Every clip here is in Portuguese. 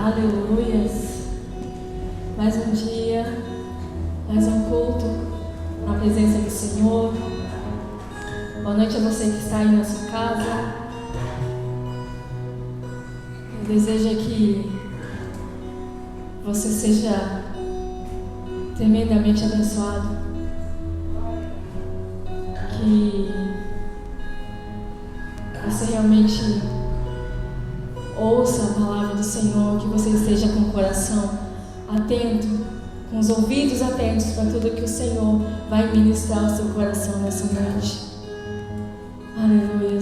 Aleluias. Mais um dia, mais um culto na presença do Senhor. Boa noite a você que está aí na sua casa. Eu desejo que você seja tremendamente abençoado. Que você realmente ouça a palavra do Senhor, que você esteja com o coração atento, com os ouvidos atentos para tudo que o Senhor vai ministrar ao seu coração nessa noite. Aleluia.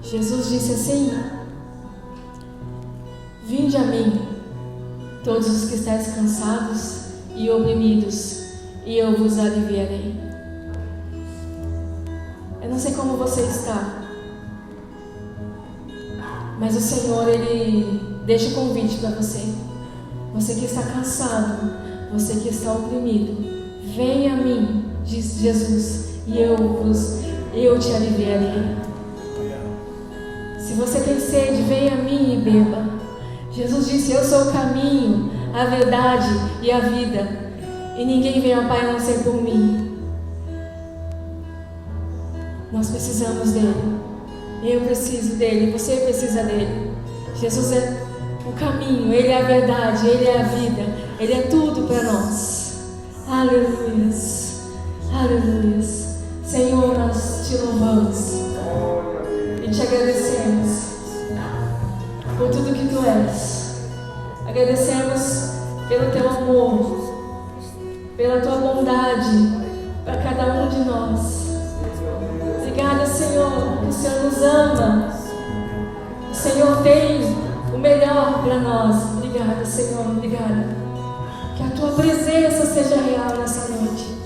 Jesus disse assim: vinde a mim, todos os que estáis cansados e oprimidos, e eu vos aliviarei. Eu não sei como você está, mas o Senhor, Ele deixa o convite para você. Você que está cansado, você que está oprimido, venha a mim, diz Jesus, e eu te aliviarei. Se você tem sede, venha a mim e beba. Jesus disse: eu sou o caminho, a verdade e a vida, e ninguém vem ao Pai a não ser por mim. Nós precisamos dele. Eu preciso dele, você precisa dele. Jesus é o caminho, Ele é a verdade, Ele é a vida, Ele é tudo para nós. Aleluias, aleluias. Senhor, nós te louvamos e te agradecemos por tudo que tu és. Agradecemos pelo teu amor, pela tua bondade para cada um de nós. Obrigada, Senhor, que o Senhor nos ama. O Senhor tem o melhor para nós. Obrigada, Senhor, obrigada. Que a tua presença seja real nessa noite.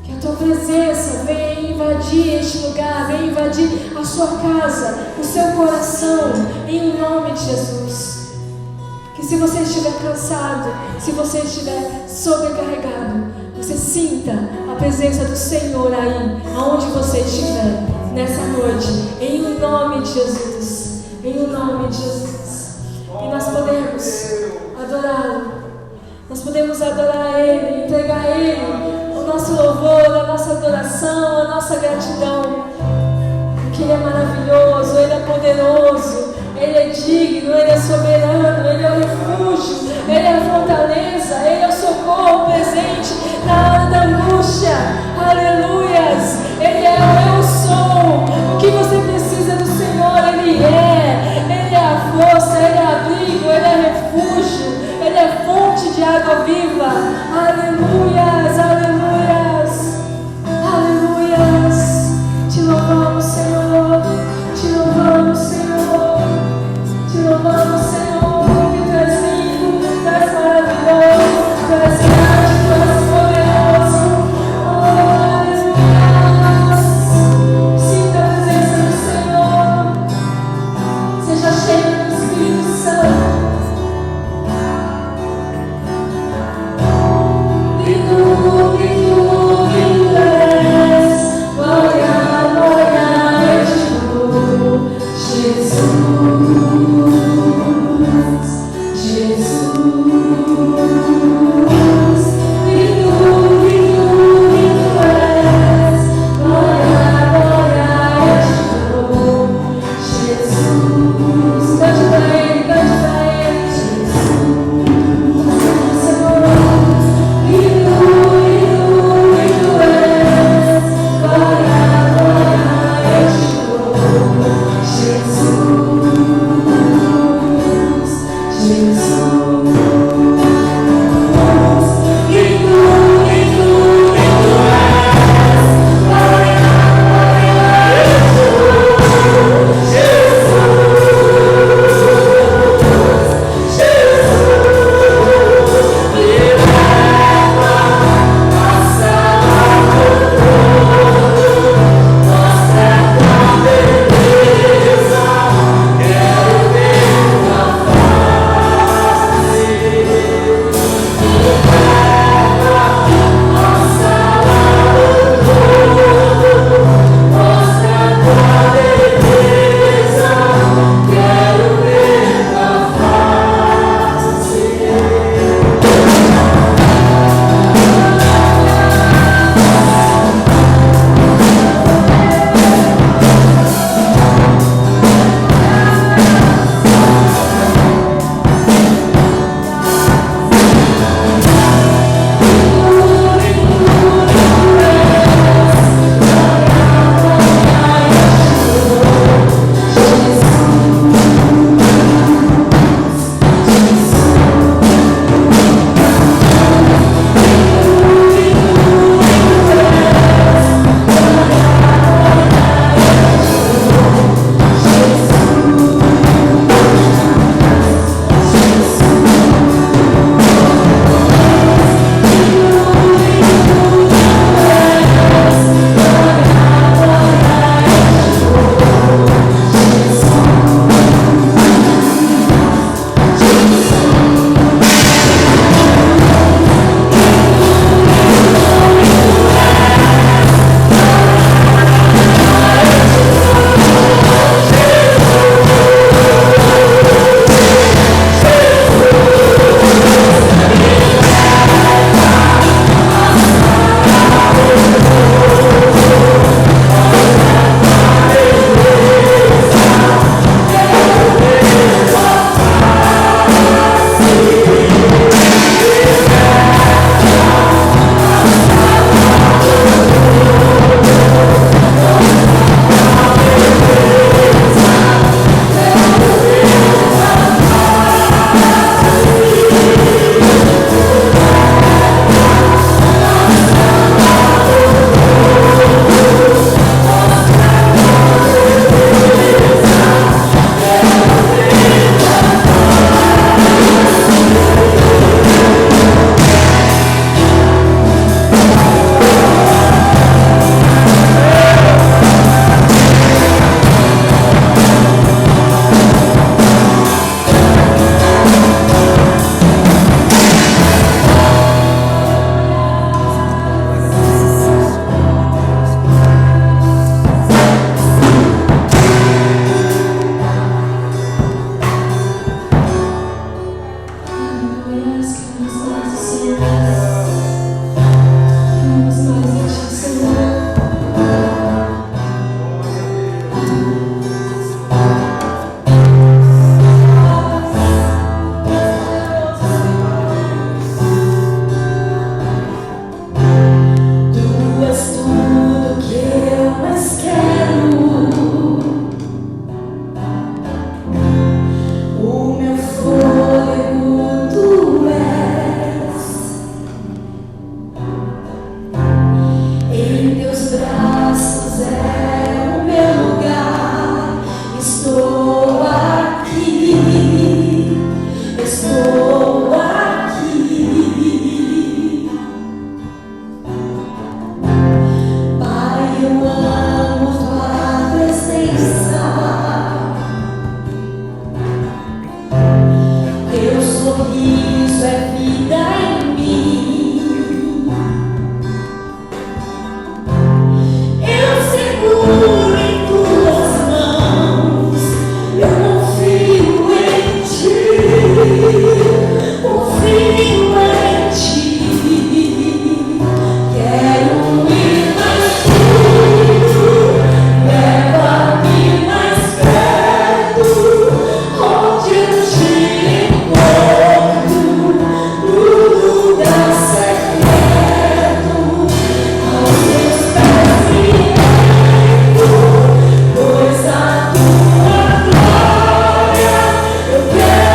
Que a tua presença venha invadir este lugar, venha invadir a sua casa, o seu coração, em nome de Jesus. Que se você estiver cansado, se você estiver sobrecarregado, você sinta a presença do Senhor aí, aonde você estiver, nessa noite, em nome de Jesus, em nome de Jesus. E nós podemos adorá-lo, nós podemos adorar a Ele, entregar a Ele o nosso louvor, a nossa adoração, a nossa gratidão, porque Ele é maravilhoso, Ele é poderoso, Ele é digno, Ele é soberano, Ele é o refúgio, Ele é a fortaleza, Ele é o socorro presente na hora da angústia. Aleluias! Ele é o eu sou. O que você precisa do Senhor, Ele é a força, Ele é abrigo, Ele é refúgio, Ele é fonte de água viva. Aleluias, aleluias, aleluias. Te louvamos, Senhor, te louvamos, Senhor, te louvamos. sorriso é vida em mim. Eu seguro em tuas mãos, eu confio em ti, confio em ti. Quero ir mais fundo, leva-me mais perto, onde eu te encontro, no lugar secreto, aos teus pés me rendo, pois a tua glória eu quero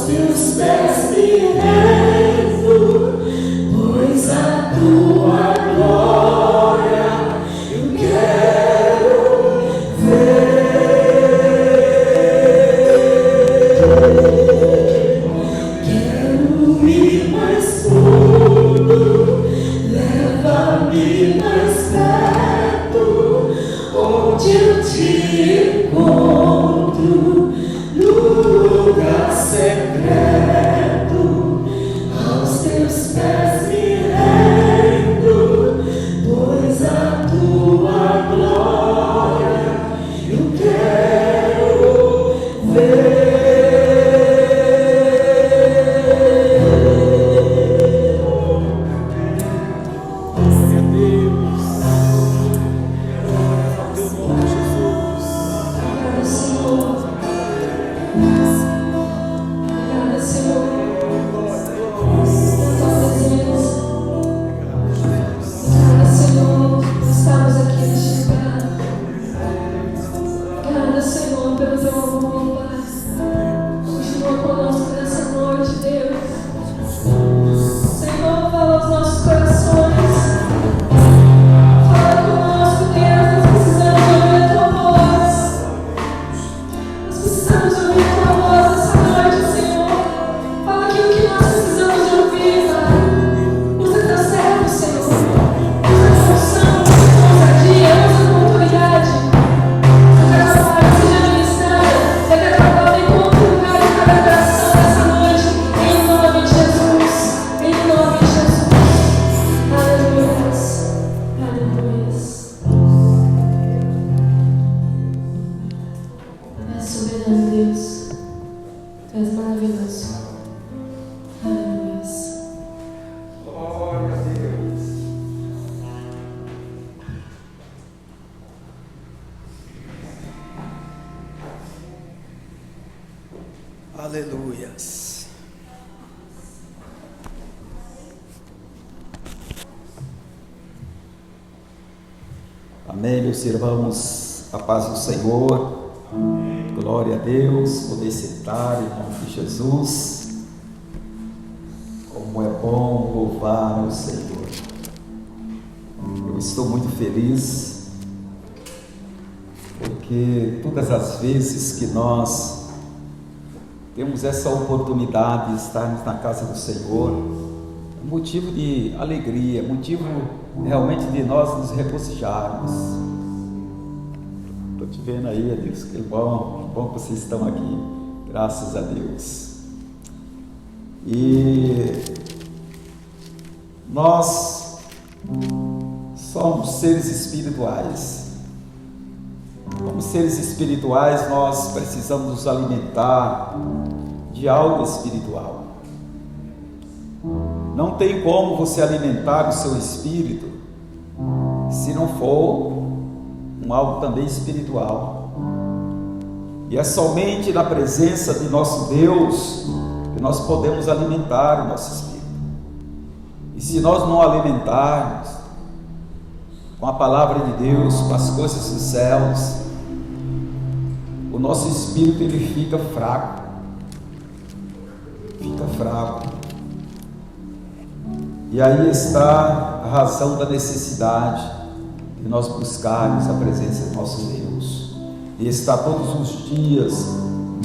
teus pés me rendo, Amém, meus irmãos, a paz do Senhor. Glória a Deus. Poder sentar em nome de Jesus. Como é bom louvar o Senhor. Eu estou muito feliz, porque todas as vezes que nós temos essa oportunidade de estarmos na casa do Senhor, é motivo de alegria, motivo realmente de nós nos regozijarmos. Estou te vendo aí, Deus, que bom que vocês estão aqui, graças a Deus. E nós somos seres espirituais. Como seres espirituais, nós precisamos nos alimentar de algo espiritual. Não tem como você alimentar o seu espírito se não for algo também espiritual. E é somente na presença de nosso Deus que nós podemos alimentar o nosso espírito. E se nós não alimentarmos com a palavra de Deus, com as coisas dos céus, o nosso espírito ele fica fraco. E aí está a razão da necessidade de nós buscarmos a presença de nosso Deus, e estar todos os dias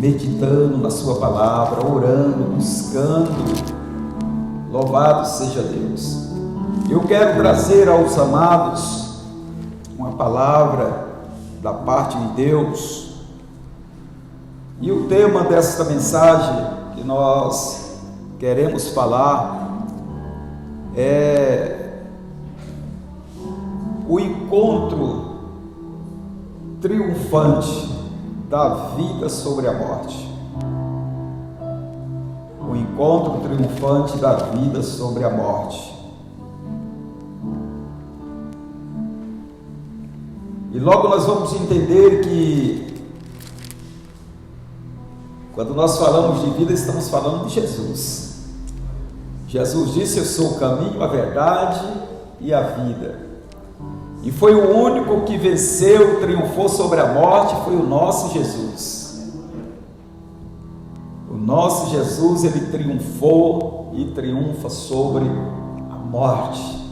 meditando na sua palavra, orando, buscando. Louvado seja Deus. Eu quero trazer aos amados uma palavra da parte de Deus, e o tema desta mensagem que nós queremos falar é o encontro triunfante da vida sobre a morte. O encontro triunfante da vida sobre a morte. E logo nós vamos entender que quando nós falamos de vida, estamos falando de Jesus. Jesus disse: eu sou o caminho, a verdade e a vida. E foi o único que venceu, triunfou sobre a morte, foi o nosso Jesus. O nosso Jesus, ele triunfou e triunfa sobre a morte.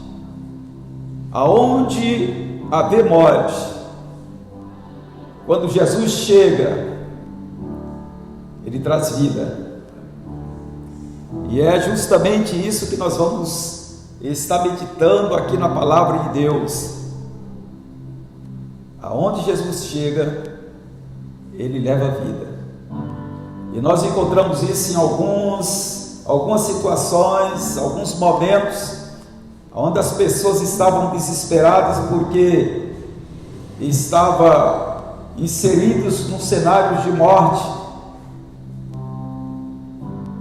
Aonde haver morte, quando Jesus chega, ele traz vida. E é justamente isso que nós vamos estar meditando aqui na palavra de Deus. Aonde Jesus chega, ele leva a vida. E nós encontramos isso em algumas situações, alguns momentos, onde as pessoas estavam desesperadas porque estavam inseridos num cenário de morte.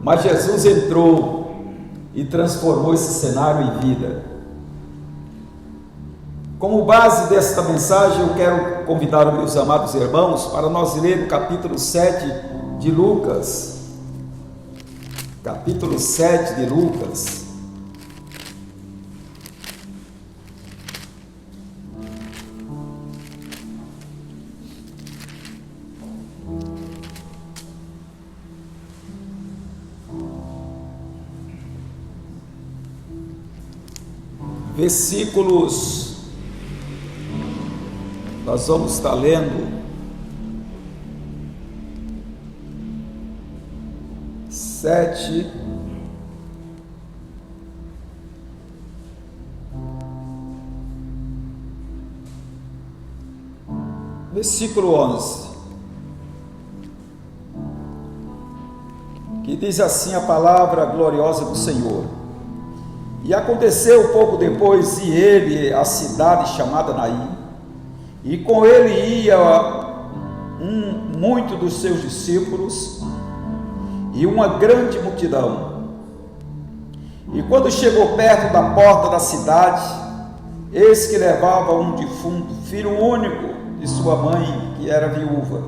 Mas Jesus entrou e transformou esse cenário em vida. Como base desta mensagem, eu quero convidar os meus amados irmãos para nós ler o capítulo 7 de Lucas. Capítulo 7 de Lucas. Versículos, nós vamos estar lendo 7 versículo 11, que diz assim a palavra gloriosa do Senhor: e aconteceu pouco depois, e ele à cidade chamada Naim, e com ele ia muito dos seus discípulos e uma grande multidão. E quando chegou perto da porta da cidade, eis que levava um defunto, filho único de sua mãe, que era viúva.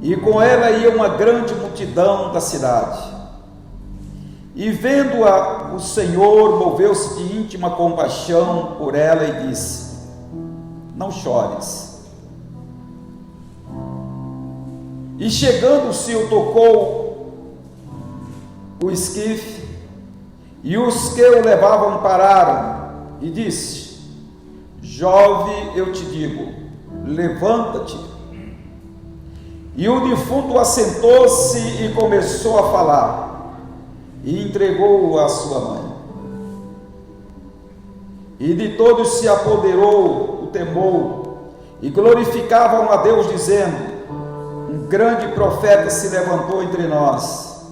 E com ela ia uma grande multidão da cidade. E vendo-a, o Senhor moveu-se de íntima compaixão por ela e disse: não chores. E chegando-se, o tocou o esquife, e os que o levavam pararam, e disse: jovem, eu te digo, levanta-te. E o defunto assentou-se e começou a falar, e entregou-o à sua mãe. E de todos se apoderou o temor, e glorificavam a Deus, dizendo: um grande profeta se levantou entre nós,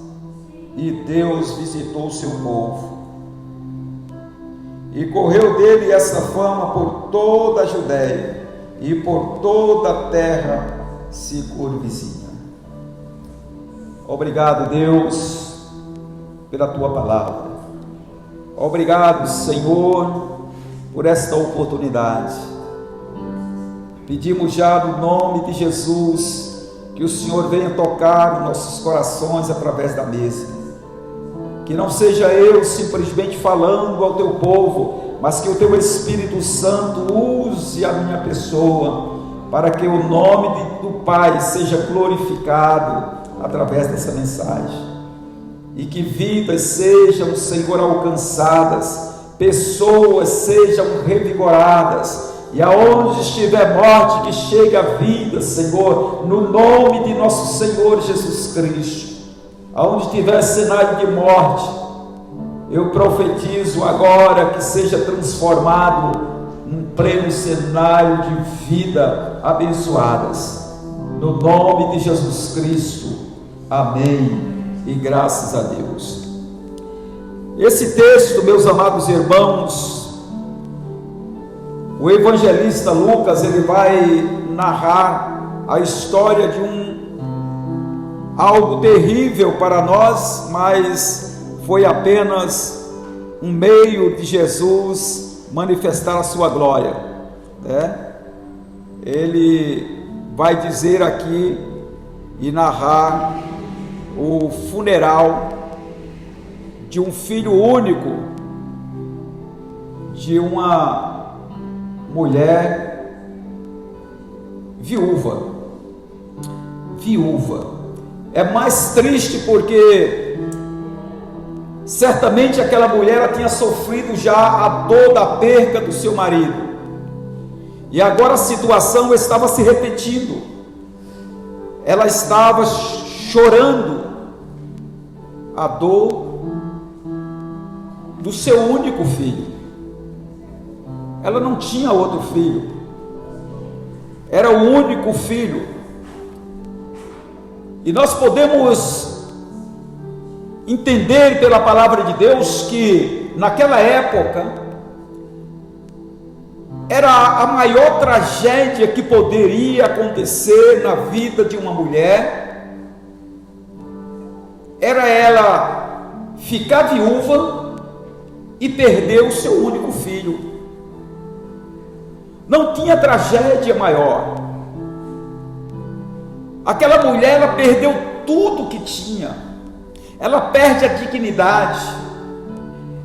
e Deus visitou o seu povo. E correu dele essa fama por toda a Judéia e por toda a terra circunvizinha. Obrigado, Deus, pela tua palavra. Obrigado, Senhor, por esta oportunidade. Pedimos já no nome de Jesus que o Senhor venha tocar nos nossos corações através da mesa. Que não seja eu simplesmente falando ao teu povo, mas que o teu Espírito Santo use a minha pessoa, para que o nome do Pai seja glorificado através dessa mensagem. E que vidas sejam, Senhor, alcançadas, pessoas sejam revigoradas, e aonde estiver morte, que chegue a vida, Senhor, no nome de nosso Senhor Jesus Cristo. Aonde tiver cenário de morte, eu profetizo agora que seja transformado num pleno cenário de vida abençoadas, no nome de Jesus Cristo, amém, e graças a Deus. Esse texto, meus amados irmãos, o evangelista Lucas, ele vai narrar a história de algo terrível para nós, mas foi apenas um meio de Jesus manifestar a sua glória, né? Ele vai dizer aqui e narrar o funeral de um filho único de uma mulher viúva. É mais triste porque certamente aquela mulher tinha sofrido já a dor da perca do seu marido, e agora a situação estava se repetindo. Ela estava chorando a dor do seu único filho. Ela não tinha outro filho, era o único filho. E nós podemos entender pela palavra de Deus que naquela época era a maior tragédia que poderia acontecer na vida de uma mulher, era ela ficar viúva e perder o seu único filho. Não tinha tragédia maior. Aquela mulher, ela perdeu tudo que tinha. Ela perde a dignidade,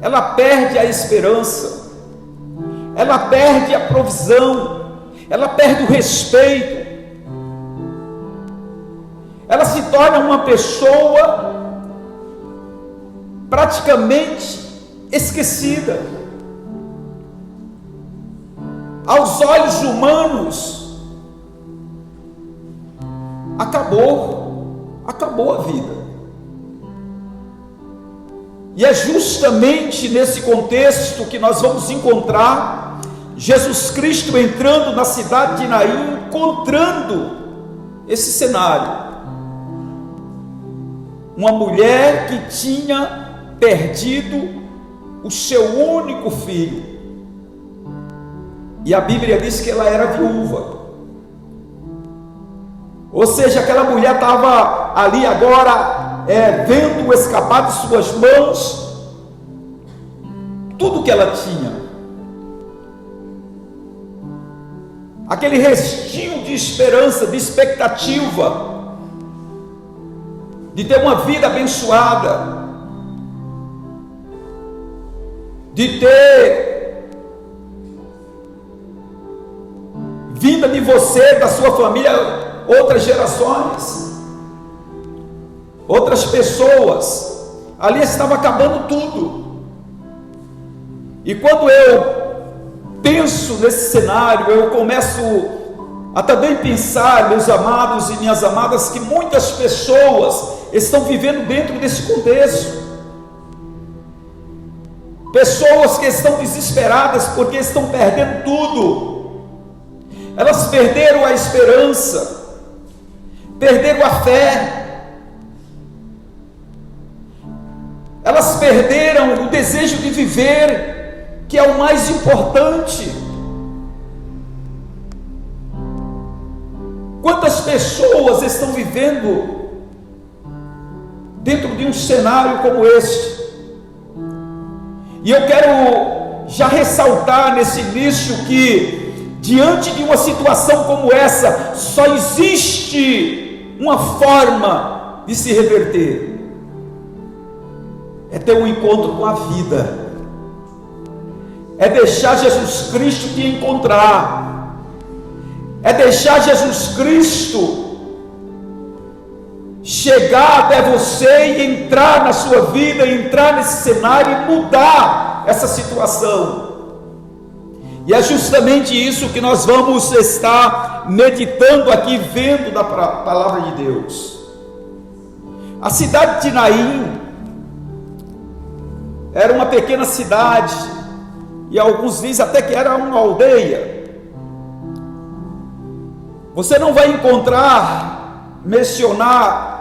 ela perde a esperança, ela perde a provisão, ela perde o respeito, ela se torna uma pessoa praticamente esquecida. Aos olhos humanos, acabou a vida. E é justamente nesse contexto que nós vamos encontrar Jesus Cristo entrando na cidade de Naim, encontrando esse cenário. Uma mulher que tinha perdido o seu único filho, e a Bíblia diz que ela era viúva. Ou seja, aquela mulher estava ali agora, vendo escapar de suas mãos tudo que ela tinha, aquele restinho de esperança, de expectativa, de ter uma vida abençoada, de ter vinda de você, da sua família, outras gerações, outras pessoas. Ali estava acabando tudo. E quando eu penso nesse cenário, eu começo a também pensar, meus amados e minhas amadas, que muitas pessoas estão vivendo dentro desse contexto. Pessoas que estão desesperadas porque estão perdendo tudo. Elas perderam a esperança, perderam a fé, elas perderam o desejo de viver, que é o mais importante. Quantas pessoas estão vivendo dentro de um cenário como este? E eu quero já ressaltar nesse início que, diante de uma situação como essa, só existe uma forma de se reverter: é ter um encontro com a vida, é deixar Jesus Cristo te encontrar, é deixar Jesus Cristo chegar até você e entrar na sua vida, entrar nesse cenário e mudar essa situação. E é justamente isso que nós vamos estar meditando aqui, vendo da palavra de Deus. A cidade de Naim era uma pequena cidade, e alguns dizem até que era uma aldeia. Você não vai mencionar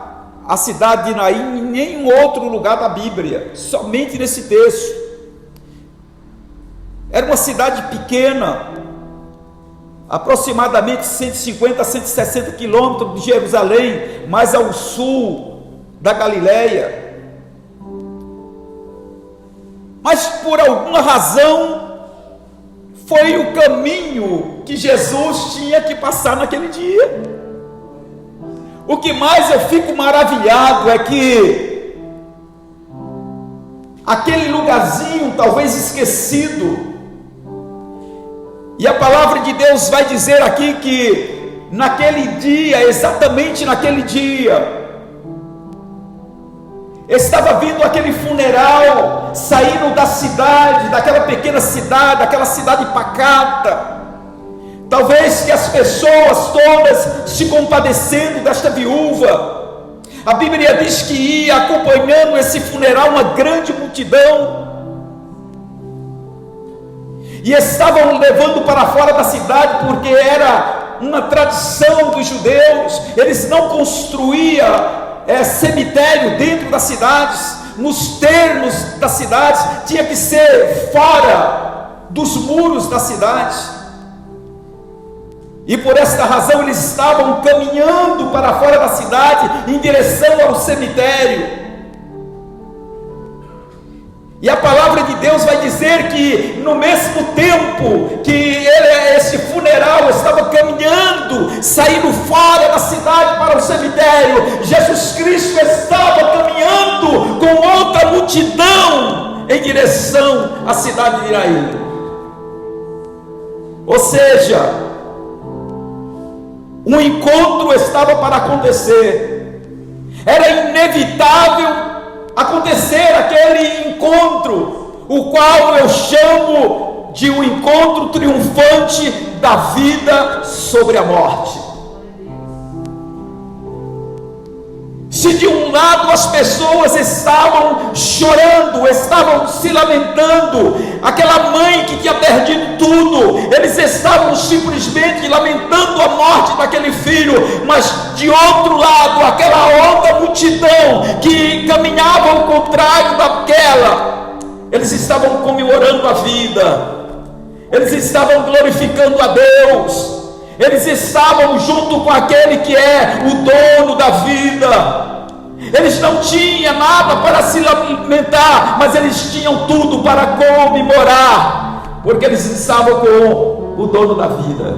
a cidade de Naim em nenhum outro lugar da Bíblia, somente nesse texto. Era uma cidade pequena, aproximadamente 150 a 160 quilômetros de Jerusalém, mais ao sul da Galileia. Mas por alguma razão foi o caminho que Jesus tinha que passar naquele dia. O que mais eu fico maravilhado é que aquele lugarzinho talvez esquecido, e a palavra de Deus vai dizer aqui que naquele dia, exatamente naquele dia, estava vindo aquele funeral, saindo da cidade, daquela pequena cidade, daquela cidade pacata. Talvez que as pessoas todas se compadecendo desta viúva. A Bíblia diz que ia acompanhando esse funeral uma grande multidão, e estavam levando para fora da cidade, porque era uma tradição dos judeus. Eles não construíam cemitério dentro das cidades, nos termos das cidades, tinha que ser fora dos muros da cidade. E por esta razão eles estavam caminhando para fora da cidade, em direção ao cemitério. E a palavra de Deus vai dizer que no mesmo tempo que esse funeral estava caminhando, saindo fora da cidade para o cemitério, Jesus Cristo estava caminhando com outra multidão em direção à cidade de Naim. Ou seja, um encontro estava para acontecer. Era inevitável acontecer aquele encontro, o qual eu chamo de um encontro triunfante da vida sobre a morte. Se de um lado as pessoas estavam chorando, estavam se lamentando, aquela mãe que tinha perdido tudo, eles estavam simplesmente lamentando a morte daquele filho, mas de outro lado, aquela outra multidão que caminhava ao contrário daquela, eles estavam comemorando a vida, eles estavam glorificando a Deus, eles estavam junto com aquele que é o dono da vida. Eles não tinham nada para se lamentar, mas eles tinham tudo para comemorar, porque eles estavam com o dono da vida.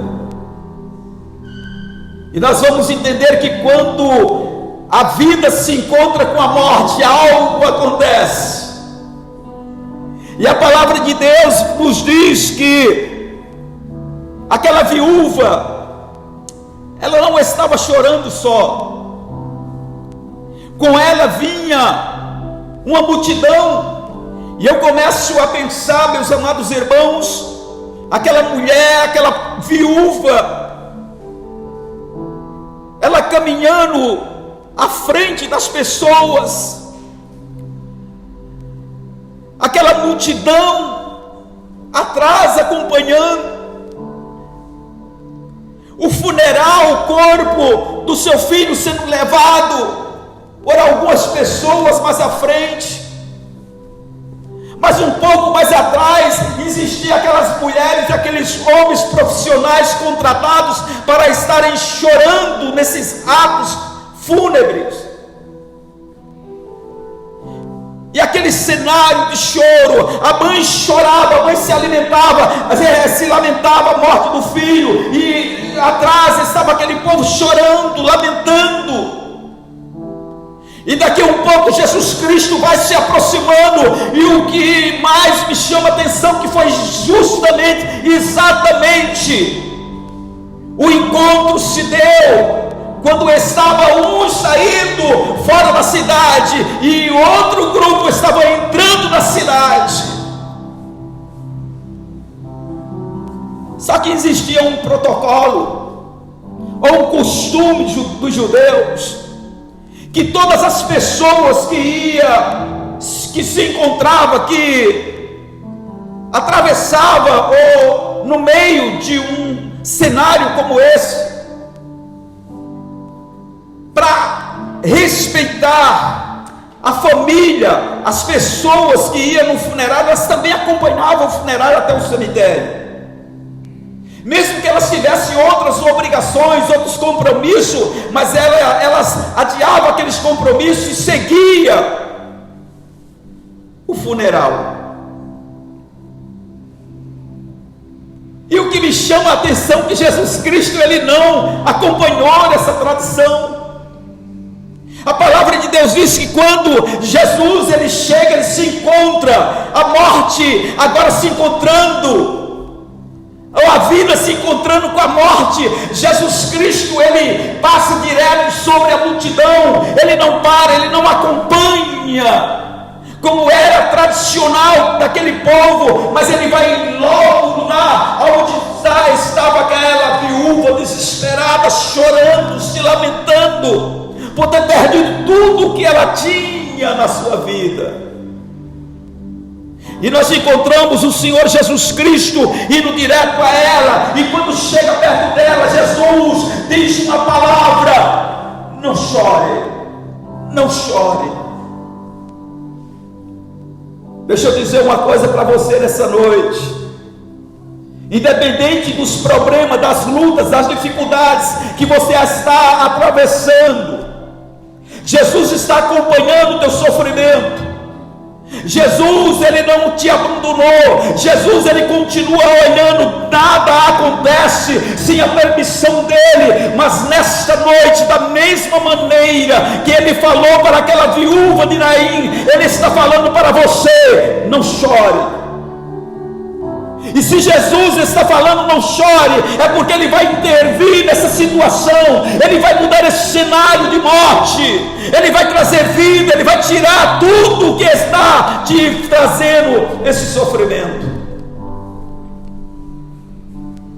E nós vamos entender que quando a vida se encontra com a morte, algo acontece. E a palavra de Deus nos diz que aquela viúva, ela não estava chorando só. Com ela vinha uma multidão. E eu começo a pensar, meus amados irmãos, aquela mulher, aquela viúva, ela caminhando à frente das pessoas, aquela multidão atrás acompanhando. O funeral, o corpo do seu filho sendo levado por algumas pessoas mais à frente. Mas um pouco mais atrás existiam aquelas mulheres e aqueles homens profissionais contratados para estarem chorando nesses atos fúnebres. E aquele cenário de choro, a mãe chorava, a mãe se alimentava, se lamentava a morte do filho, e atrás estava aquele povo chorando, lamentando. E daqui a um pouco Jesus Cristo vai se aproximando, e o que mais me chama a atenção que foi justamente, exatamente, o encontro se deu quando estava um saindo fora da cidade e outro grupo estava entrando na cidade. Só que existia um protocolo ou um costume dos judeus, que todas as pessoas que se encontrava, que atravessava ou no meio de um cenário como esse, para respeitar a família, as pessoas que iam no funerário, elas também acompanhavam o funerário até o cemitério. Mesmo que elas tivessem outras obrigações, outros compromissos, mas elas adiavam aqueles compromissos e seguiam o funeral. E o que me chama a atenção é que Jesus Cristo, ele não acompanhou essa tradição. A palavra de Deus diz que quando Jesus ele chega, ele se encontra, a morte agora se encontrando, ou a vida se encontrando com a morte. Jesus Cristo ele passa direto sobre a multidão, ele não para, ele não acompanha como era tradicional daquele povo, mas ele vai logo lá onde estava aquela viúva desesperada, chorando, se lamentando por ter perdido tudo o que ela tinha na sua vida. E nós encontramos o Senhor Jesus Cristo indo direto a ela, e quando chega perto dela, Jesus diz uma palavra: não chore, não chore. Deixa eu dizer uma coisa para você nessa noite. Independente dos problemas, das lutas, das dificuldades que você está atravessando, Jesus está acompanhando o teu sofrimento. Jesus ele não te abandonou. Jesus ele continua olhando. Nada acontece sem a permissão dele. Mas nesta noite, da mesma maneira que ele falou para aquela viúva de Naim, ele está falando para você: não chore. E se Jesus está falando não chore, é porque ele vai intervir nessa situação, ele vai mudar esse cenário de morte, ele vai trazer vida, ele vai tirar tudo que está te trazendo esse sofrimento.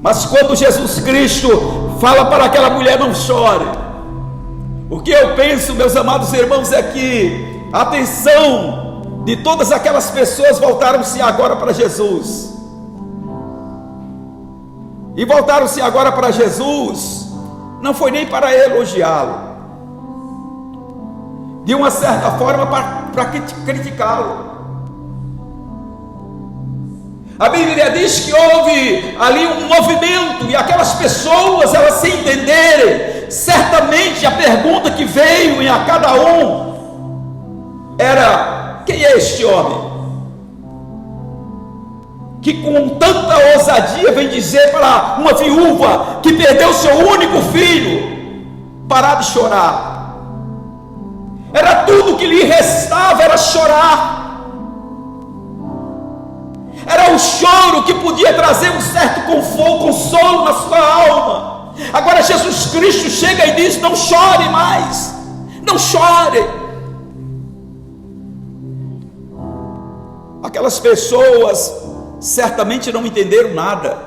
Mas quando Jesus Cristo fala para aquela mulher não chore, o que eu penso, meus amados irmãos, é que a atenção de todas aquelas pessoas voltaram-se agora para Jesus. E voltaram-se agora para Jesus, não foi nem para elogiá-lo, de uma certa forma para criticá-lo. A Bíblia diz que houve ali um movimento, e aquelas pessoas, elas se entenderem, certamente a pergunta que veio em a cada um era: quem é este homem que com tanta ousadia vem dizer para uma viúva que perdeu seu único filho parar de chorar? Era tudo que lhe restava, era chorar. Era o choro que podia trazer um certo conforto, consolo na sua alma. Agora Jesus Cristo chega e diz: não chore mais, não chore. Aquelas pessoas certamente não entenderam nada,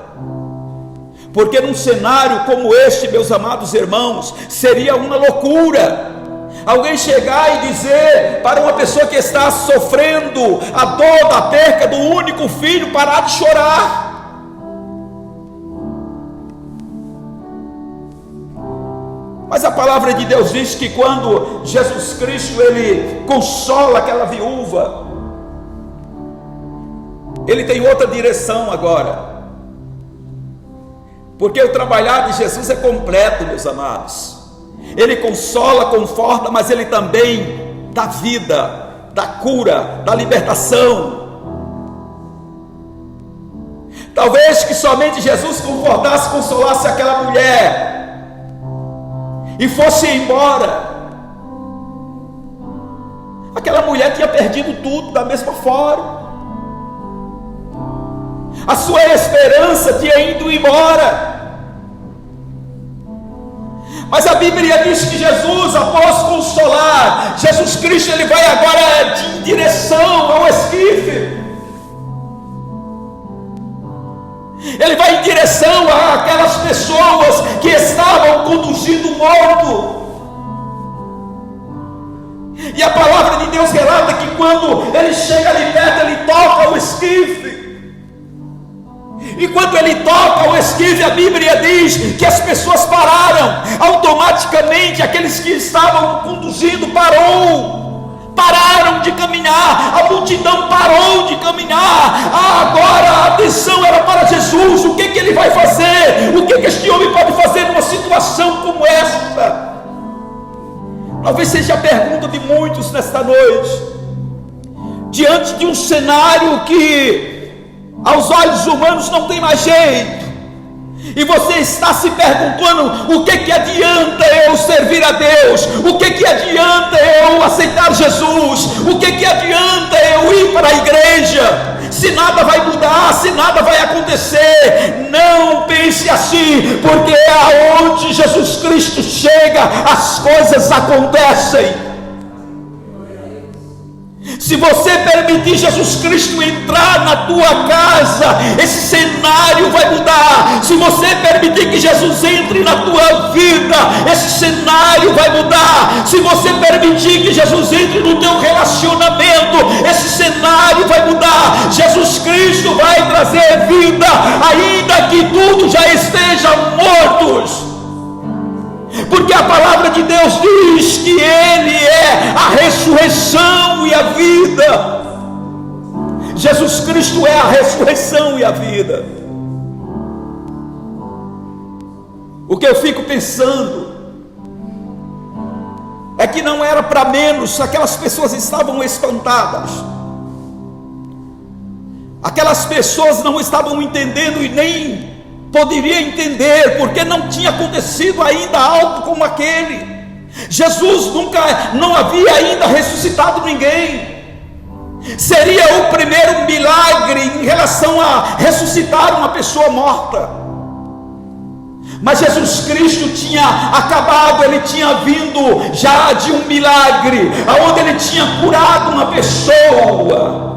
porque num cenário como este, meus amados irmãos, seria uma loucura alguém chegar e dizer para uma pessoa que está sofrendo a dor da perca do único filho, parar de chorar. Mas a palavra de Deus diz que quando Jesus Cristo, ele consola aquela viúva, ele tem outra direção agora, porque o trabalhar de Jesus é completo, meus amados. Ele consola, conforta, mas ele também dá vida, dá cura, dá libertação. Talvez que somente Jesus confortasse, consolasse aquela mulher e fosse embora, aquela mulher tinha perdido tudo da mesma forma. A sua esperança tinha ido embora. Mas a Bíblia diz que Jesus, após consolar, Jesus Cristo, ele vai agora em direção ao esquife. Ele vai em direção àquelas pessoas que estavam conduzindo o morto. E a palavra de Deus relata que quando ele chega ali perto, ele toca o esquife. E quando ele toca o esquife, a Bíblia diz que as pessoas pararam. Automaticamente aqueles que estavam conduzindo pararam de caminhar. A multidão parou de caminhar. Agora a atenção era para Jesus. O que ele vai fazer? O que este homem pode fazer numa situação como esta? Talvez seja a pergunta de muitos nesta noite, diante de um cenário que aos olhos humanos não tem mais jeito, e você está se perguntando: o que adianta eu servir a Deus? O que adianta eu aceitar Jesus? O que adianta eu ir para a igreja? Se nada vai mudar, se nada vai acontecer. Não pense assim, porque aonde Jesus Cristo chega, as coisas acontecem. Se você permitir Jesus Cristo entrar na tua casa, esse cenário vai mudar. Se você permitir que Jesus entre na tua vida, esse cenário vai mudar. Se você permitir que Jesus entre no teu relacionamento, esse cenário vai mudar. Jesus Cristo vai trazer vida, ainda que tudo já esteja mortos. Porque a palavra de Deus diz que Ele é a ressurreição e a vida. Jesus Cristo é a ressurreição e a vida. O que eu fico pensando é que não era para menos. Aquelas pessoas estavam espantadas. Aquelas pessoas não estavam entendendo e nem poderia entender, porque não tinha acontecido ainda algo como aquele. Jesus não havia ainda ressuscitado ninguém. Seria o primeiro milagre em relação a ressuscitar uma pessoa morta. Mas Jesus Cristo tinha acabado, ele tinha vindo já de um milagre, aonde ele tinha curado uma pessoa.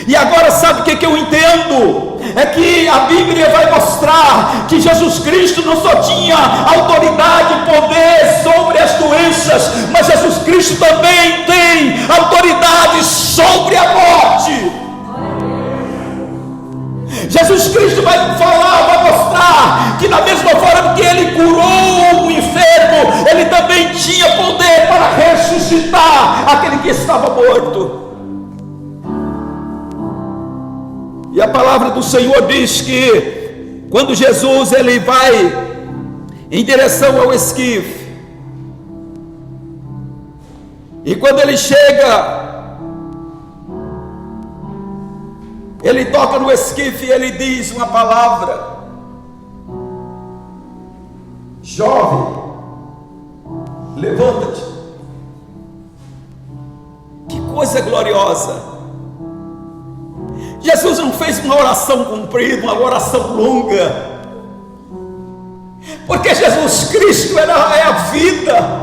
E agora sabe o que eu entendo? É que a Bíblia vai mostrar que Jesus Cristo não só tinha autoridade e poder sobre as doenças, mas Jesus Cristo também tem autoridade sobre a morte. Jesus Cristo vai falar, vai mostrar que da mesma forma que ele curou o enfermo, ele também tinha poder para ressuscitar aquele que estava morto. E a palavra do Senhor diz que quando Jesus ele vai em direção ao esquife, e quando ele chega, ele toca no esquife e ele diz uma palavra: jovem, levanta-te. Que coisa gloriosa! Jesus não fez uma oração comprida, uma oração longa. porque Jesus Cristo é a vida.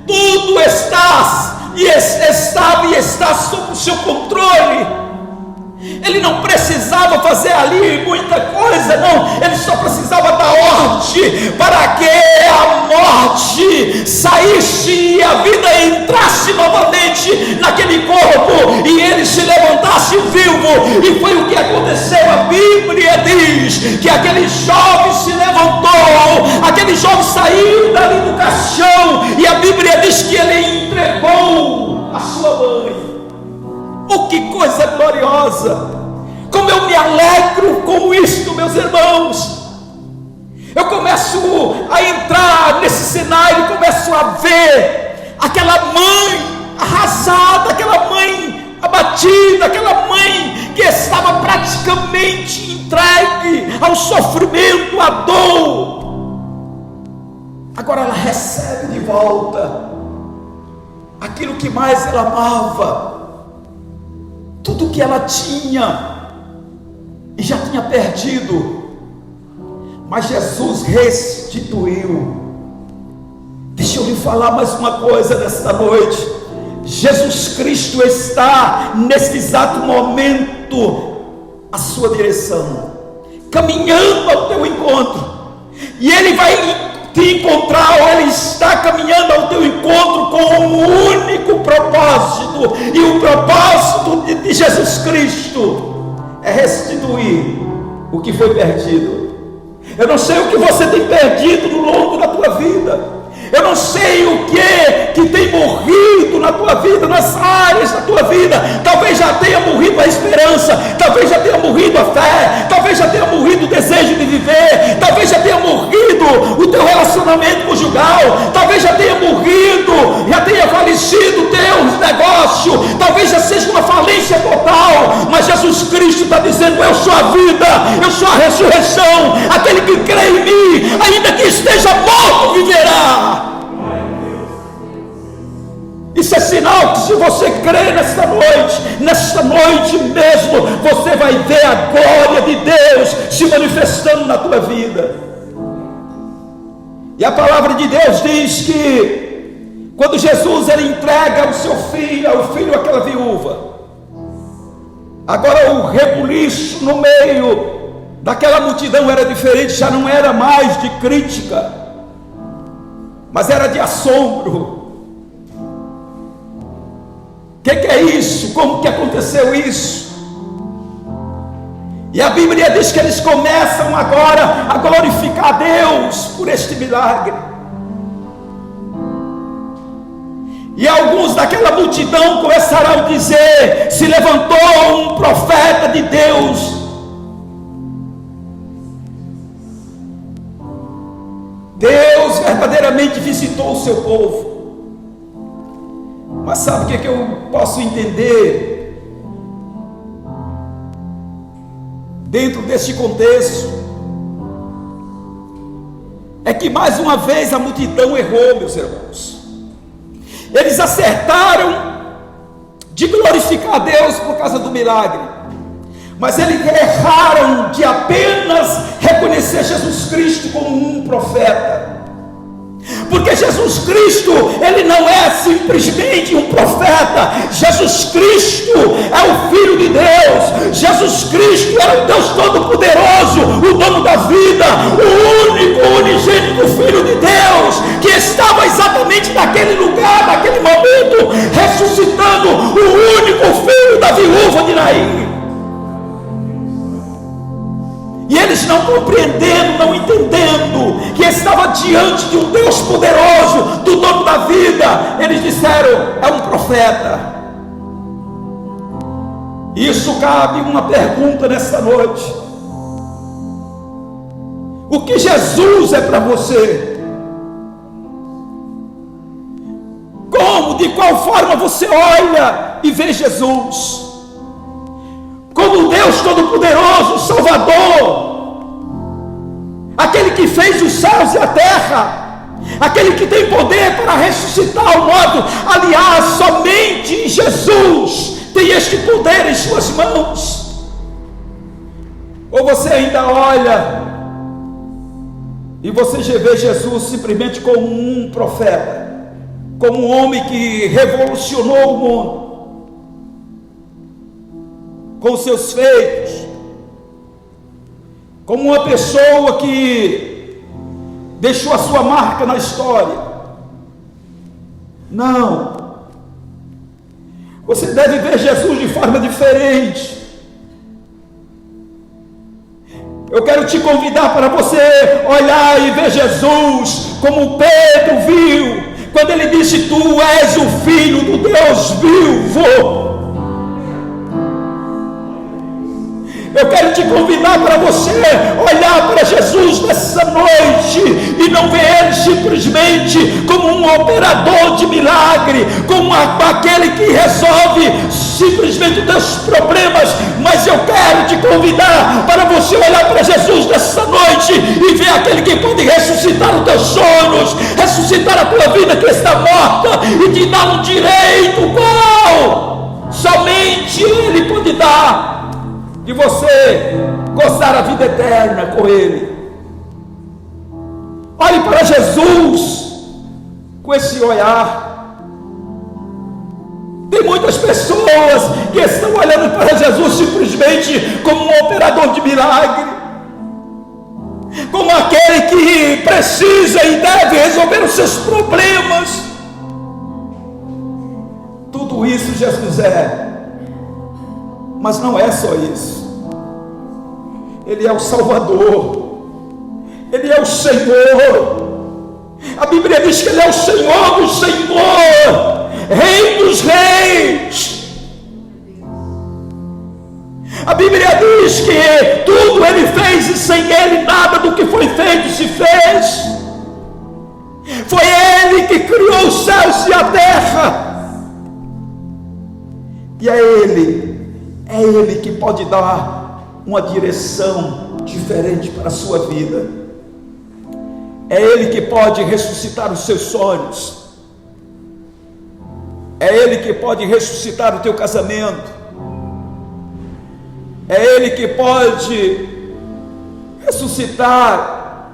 Tudo estava e está sob o seu controle. Ele não precisava fazer ali muita coisa, não. Ele só precisava dar ordem para que a morte saísse e a vida entrasse novamente naquele corpo e ele se levantasse vivo. E foi o que aconteceu. A Bíblia diz que aquele jovem se levantou, aquele jovem saiu dali do caixão, e a Bíblia diz que ele entregou a sua mãe. Oh, que coisa gloriosa! Como eu me alegro com isto, meus irmãos. Eu começo a entrar nesse cenário, começo a ver aquela mãe arrasada, aquela mãe abatida, aquela mãe que estava praticamente entregue ao sofrimento, à dor. Agora ela recebe de volta aquilo que mais ela amava, tudo que ela tinha e já tinha perdido, mas Jesus restituiu. Deixa eu lhe falar mais uma coisa nesta noite. Jesus Cristo está nesse exato momento à sua direção, caminhando ao teu encontro, e Ele vai te encontrar, ou Ele está caminhando ao teu encontro com um único propósito, e o propósito de Jesus Cristo é restituir o que foi perdido. Eu não sei o que você tem perdido no longo da tua vida. Eu não sei o que tem morrido na tua vida, nas áreas da tua vida. Talvez já tenha morrido a esperança, talvez já tenha morrido a fé, talvez já tenha morrido o desejo de viver, talvez já tenha morrido o teu relacionamento conjugal, talvez já tenha morrido, já tenha falecido o teu negócio, talvez já seja uma falência total. Mas Jesus Cristo está dizendo: eu sou a vida, eu sou a ressurreição. Aquele que crê em mim, ainda que esteja morto, viverá. Isso é sinal que, se você crê nesta noite mesmo, você vai ver a glória de Deus se manifestando na tua vida. E a palavra de Deus diz que quando Jesus ele entrega o seu filho àquela viúva, agora o rebuliço no meio daquela multidão era diferente, já não era mais de crítica, mas era de assombro. O que é isso? Como que aconteceu isso? E a Bíblia diz que eles começam agora a glorificar a Deus por este milagre. E alguns daquela multidão começaram a dizer: se levantou um profeta de Deus. Deus verdadeiramente visitou o seu povo. Mas sabe o que eu posso entender dentro deste contexto? É que mais uma vez a multidão errou, meus irmãos. Eles acertaram de glorificar a Deus por causa do milagre, mas eles erraram de apenas reconhecer Jesus Cristo como um profeta. Porque Jesus Cristo, Ele não é simplesmente um profeta. Jesus Cristo é o Filho de Deus. Jesus Cristo é o Deus Todo-Poderoso, o dono da vida, o único, unigênito Filho de Deus, que estava exatamente naquele lugar, naquele momento, ressuscitando o único filho da viúva de Naim. E eles não compreendendo, não entendendo que estava diante de um Deus poderoso, do dono da vida, eles disseram: é um profeta. Isso cabe uma pergunta nesta noite: o que Jesus é para você? Como, de qual forma você olha e vê Jesus? Como Deus Todo-Poderoso, Salvador, aquele que fez os céus e a terra, aquele que tem poder para ressuscitar o morto. Aliás, somente Jesus tem este poder em suas mãos. Ou você ainda olha e você vê Jesus simplesmente como um profeta, como um homem que revolucionou o mundo com seus feitos, como uma pessoa que deixou a sua marca na história. Não, você deve ver Jesus de forma diferente. Eu quero te convidar para você olhar e ver Jesus como Pedro viu, quando ele disse: tu és o Filho do Deus vivo. Eu quero te convidar para você olhar para Jesus nessa noite e não ver Ele simplesmente como um operador de milagre, como aquele que resolve simplesmente os teus problemas, mas eu quero te convidar para você olhar para Jesus nessa noite e ver aquele que pode ressuscitar os teus sonhos, ressuscitar a tua vida que está morta e te dar um direito qual somente Ele pode dar, de você gozar a vida eterna com Ele. Olhe para Jesus com esse olhar. Tem muitas pessoas que estão olhando para Jesus simplesmente como um operador de milagre, como aquele que precisa e deve resolver os seus problemas. Tudo isso Jesus é, mas não é só isso. Ele é o Salvador, Ele é o Senhor. A Bíblia diz que Ele é o Senhor do Senhor, Rei dos Reis. A Bíblia diz que tudo Ele fez e sem Ele nada do que foi feito se fez. Foi Ele que criou os céus e a terra, e é Ele que pode dar uma direção diferente para a sua vida. É Ele que pode ressuscitar os seus sonhos. É Ele que pode ressuscitar o teu casamento. É Ele que pode ressuscitar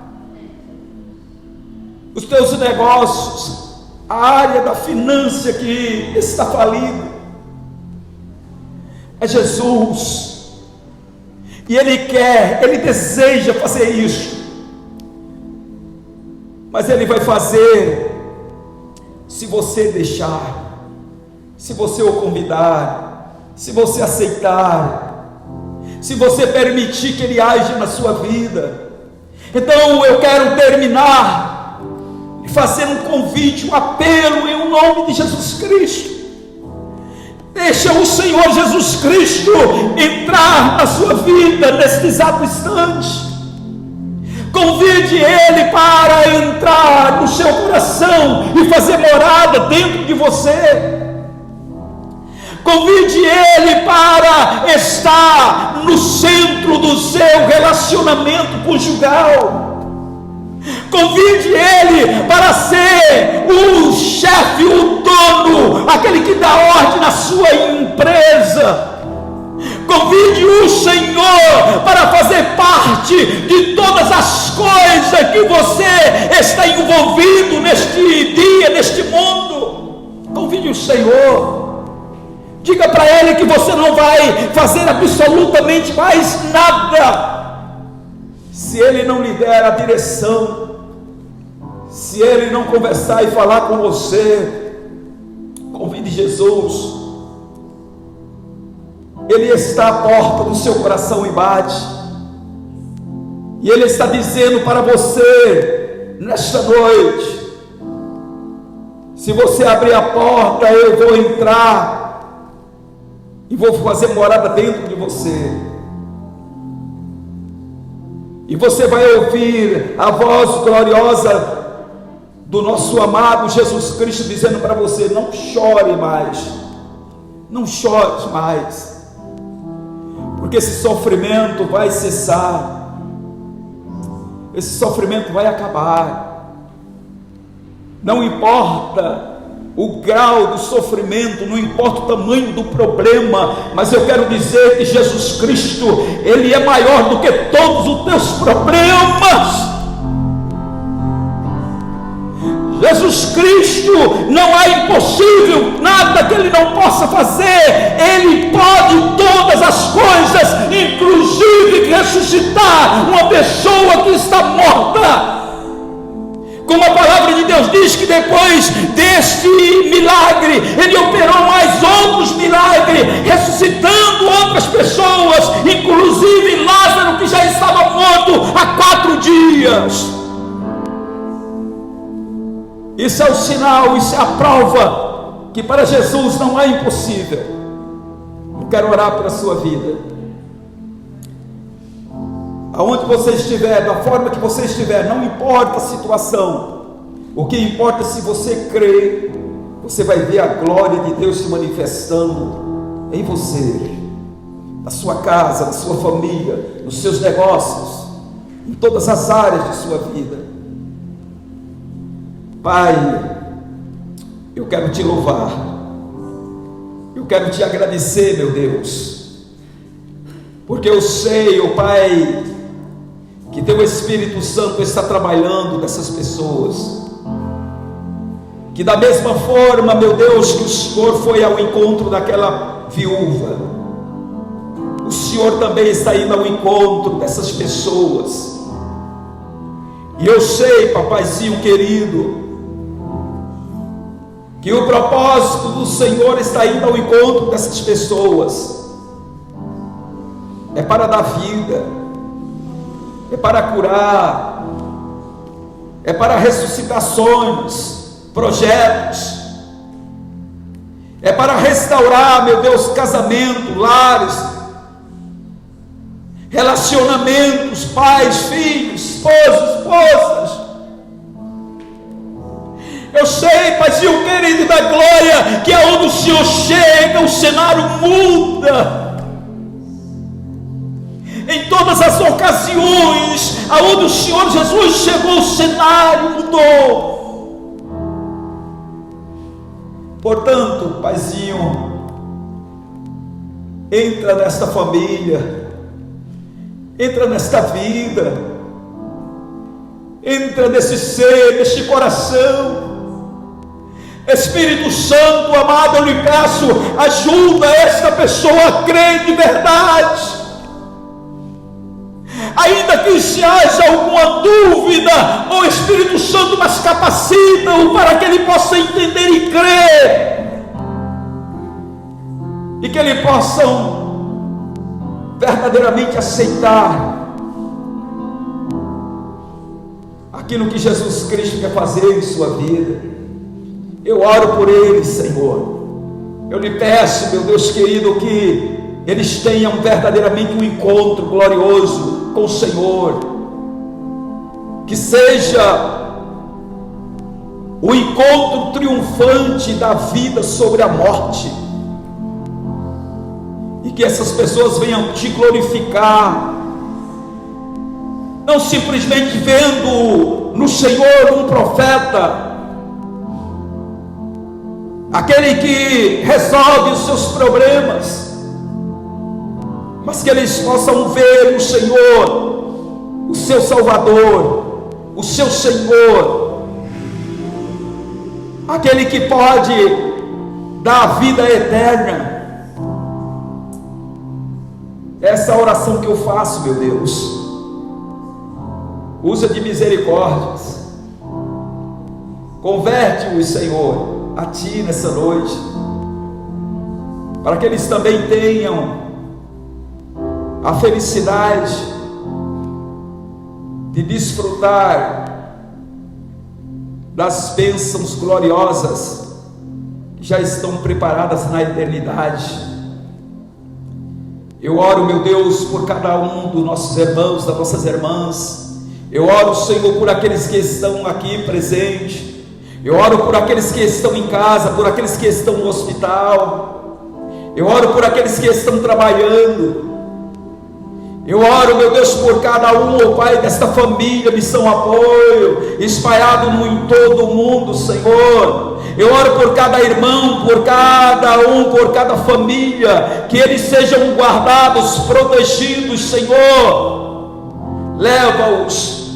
os teus negócios, a área da finança que está falida. É Jesus. E Ele deseja fazer isso, mas Ele vai fazer se você deixar, se você o convidar, se você aceitar, se você permitir que Ele age na sua vida. Então eu quero terminar fazendo um convite, um apelo em nome de Jesus Cristo. Deixa o Senhor Jesus Cristo entrar na sua vida neste exato instante. Convide Ele para entrar no seu coração e fazer morada dentro de você. Convide Ele para estar no centro do seu relacionamento conjugal. Convide Ele para ser o chefe, o dono, aquele que dá ordem na sua empresa. Convide o Senhor para fazer parte de todas as coisas que você está envolvido neste dia, neste mundo. Convide o Senhor. Diga para Ele que você não vai fazer absolutamente mais nada se Ele não lhe der a direção, se Ele não conversar e falar com você. Convide Jesus. Ele está à porta do seu coração e bate, e Ele está dizendo para você nesta noite: se você abrir a porta, eu vou entrar e vou fazer morada dentro de você. E você vai ouvir a voz gloriosa do nosso amado Jesus Cristo dizendo para você: não chore mais, não chore mais, porque esse sofrimento vai cessar, esse sofrimento vai acabar. Não importa o grau do sofrimento, não importa o tamanho do problema, mas eu quero dizer que Jesus Cristo, Ele é maior do que todos os teus problemas. Jesus Cristo, não há impossível, nada que Ele não possa fazer. Ele pode todas as coisas, inclusive ressuscitar uma pessoa que está morta. Como a palavra de Deus diz que depois deste milagre, Ele operou mais outros milagres, ressuscitando outras pessoas, inclusive Lázaro, que já estava morto há 4 dias. Isso é o sinal, isso é a prova que para Jesus não há impossível. Eu quero orar pela sua vida. Aonde você estiver, da forma que você estiver, não importa a situação. O que importa é se você crê, você vai ver a glória de Deus se manifestando em você, na sua casa, na sua família, nos seus negócios, em todas as áreas de sua vida. Pai, eu quero te louvar, eu quero te agradecer, meu Deus, porque eu sei, ó Pai, que Teu Espírito Santo está trabalhando nessas pessoas, que da mesma forma, meu Deus, que o Senhor foi ao encontro daquela viúva, o Senhor também está indo ao encontro dessas pessoas. E eu sei, papaizinho querido, que o propósito do Senhor está indo ao encontro dessas pessoas, é para dar vida, é para curar, é para ressuscitações, projetos, é para restaurar, meu Deus, casamento, lares, relacionamentos, pais, filhos, esposos, esposas. Eu sei, Paizinho querido da glória, que aonde o Senhor chega, o cenário muda. Em todas as ocasiões aonde o Senhor Jesus chegou, o cenário mudou. Portanto, Paizinho, entra nesta família, entra nesta vida, entra nesse ser, neste coração. Espírito Santo, amado, eu lhe peço, ajuda esta pessoa a crer de verdade. Ainda que se haja alguma dúvida, o Espírito Santo, mas capacita-o para que ele possa entender e crer, e que ele possa verdadeiramente aceitar aquilo que Jesus Cristo quer fazer em sua vida. Eu oro por eles, Senhor. Eu lhe peço, meu Deus querido, que eles tenham verdadeiramente um encontro glorioso com o Senhor, que seja o encontro triunfante da vida sobre a morte, e que essas pessoas venham te glorificar, não simplesmente vendo no Senhor um profeta, aquele que resolve os seus problemas, mas que eles possam ver no Senhor o seu Salvador, o seu Senhor, aquele que pode dar a vida eterna. Essa oração que eu faço, meu Deus, usa de misericórdias, converte-os, Senhor, a Ti nessa noite, para que eles também tenham a felicidade de desfrutar das bênçãos gloriosas que já estão preparadas na eternidade. Eu oro, meu Deus, por cada um dos nossos irmãos, das nossas irmãs. Eu oro, Senhor, por aqueles que estão aqui presentes. Eu oro por aqueles que estão em casa, por aqueles que estão no hospital. Eu oro por aqueles que estão trabalhando. Eu oro, meu Deus, por cada um, ó Pai, desta família, Missão Apoio, espalhado em todo o mundo, Senhor. Eu oro por cada irmão, por cada um, por cada família, que eles sejam guardados, protegidos, Senhor. Leva-os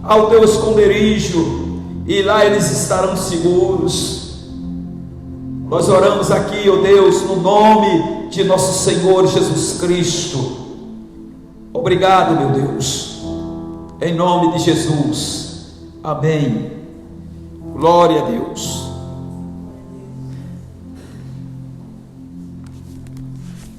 ao Teu esconderijo, e lá eles estarão seguros. Nós oramos aqui, ó Deus, no nome de nosso Senhor Jesus Cristo. Obrigado, meu Deus, em nome de Jesus, amém. Glória a Deus.